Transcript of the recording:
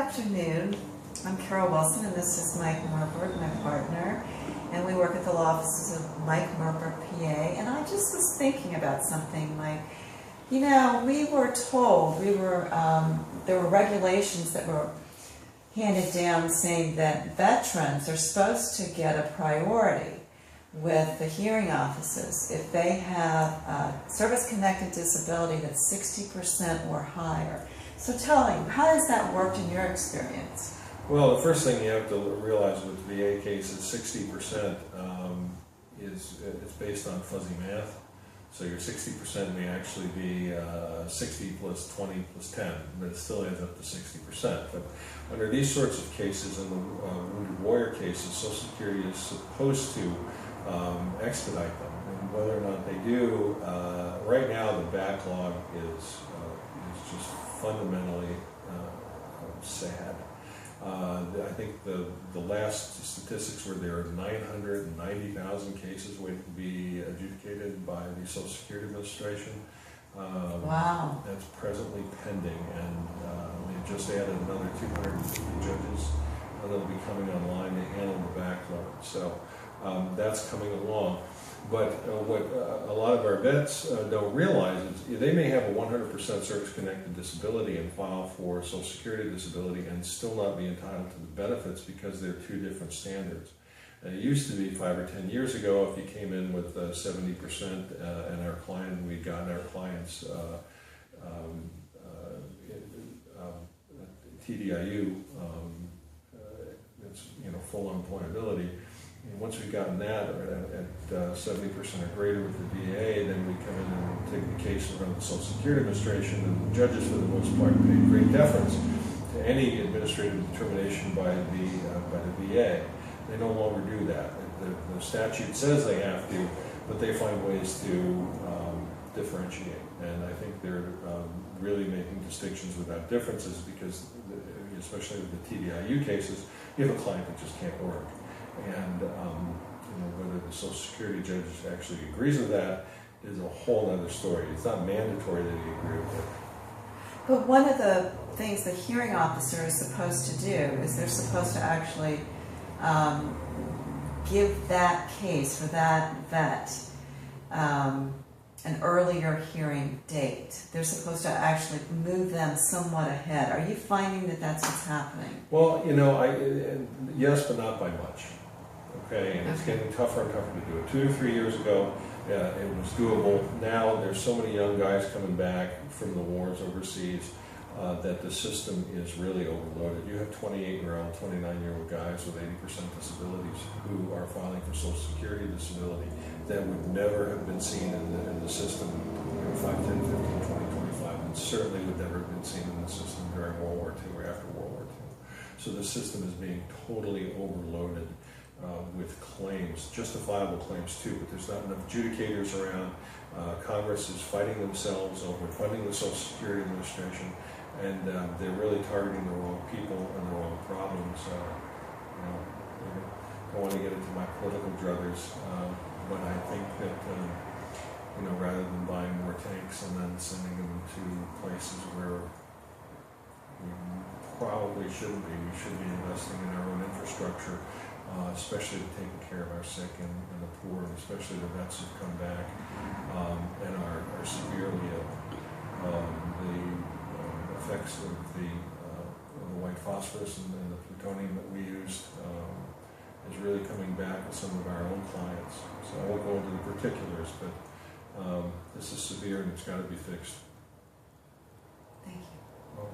afternoon. I'm Carol Wilson, and this is Mike Murburg, my partner, and we work at the law offices of Mike Murburg, PA. And I just was thinking about something, Mike. You know, we were told there were regulations that were handed down saying that veterans are supposed to get a priority with the hearing offices if they have a service-connected disability that's 60% or higher. So tell me, how has that worked in your experience? Well, the first thing you have to realize with VA cases, 60% is based on fuzzy math. So your 60% may actually be 60 plus 20 plus 10, but it still adds up to 60%. But under these sorts of cases, in the wounded warrior cases, Social Security is supposed to expedite them. And whether or not they do, right now the backlog is just fundamentally sad. I think the last statistics were there are 990,000 cases waiting to be adjudicated by the Social Security Administration. Wow. That's presently pending, and they've just added another 250 judges that'll be coming online to handle the backlog. So that's coming along. But what a lot of our vets don't realize is they may have a 100% service-connected disability and file for Social Security disability and still not be entitled to the benefits because they're two different standards. And it used to be 5 or 10 years ago, if you came in with 70% and we'd gotten our clients TDIU, it's full employability. And once we've gotten that at 70% or greater with the VA, then we come in and take the case in front of the Social Security Administration, and the judges, for the most part, pay great deference to any administrative determination by the VA. They no longer do that. The statute says they have to, but they find ways to differentiate. And I think they're really making distinctions without differences because, especially with the TDIU cases, you have a client that just can't work. And whether the Social Security judge actually agrees with that is a whole other story. It's not mandatory that he agree with it. But one of the things the hearing officer is supposed to do is they're supposed to actually give that case for that vet an earlier hearing date. They're supposed to actually move them somewhat ahead. Are you finding that that's what's happening? Well, yes, but not by much. Okay, and it's getting tougher and tougher to do it. 2 to 3 years ago, it was doable. Now there's so many young guys coming back from the wars overseas that the system is really overloaded. You have 28-year-old, 29-year-old guys with 80% disabilities who are filing for Social Security disability that would never have been seen in the system 5, 10, 15, 20, 25, and certainly would never have been seen in the system during World War II or after World War II. So the system is being totally overloaded with claims, justifiable claims too, but there's not enough adjudicators around. Congress is fighting themselves over funding the Social Security Administration, and they're really targeting the wrong people and the wrong problems. I don't want to get into my political druthers, but I think that rather than buying more tanks and then sending them to places where we probably shouldn't be, we should be investing in our own infrastructure, especially to taking care of our sick and the poor, and especially the vets who've come back and are severely ill. The effects of the white phosphorus and the plutonium that we used is really coming back with some of our own clients. So I won't go into the particulars, but this is severe and it's got to be fixed. Thank you. Well,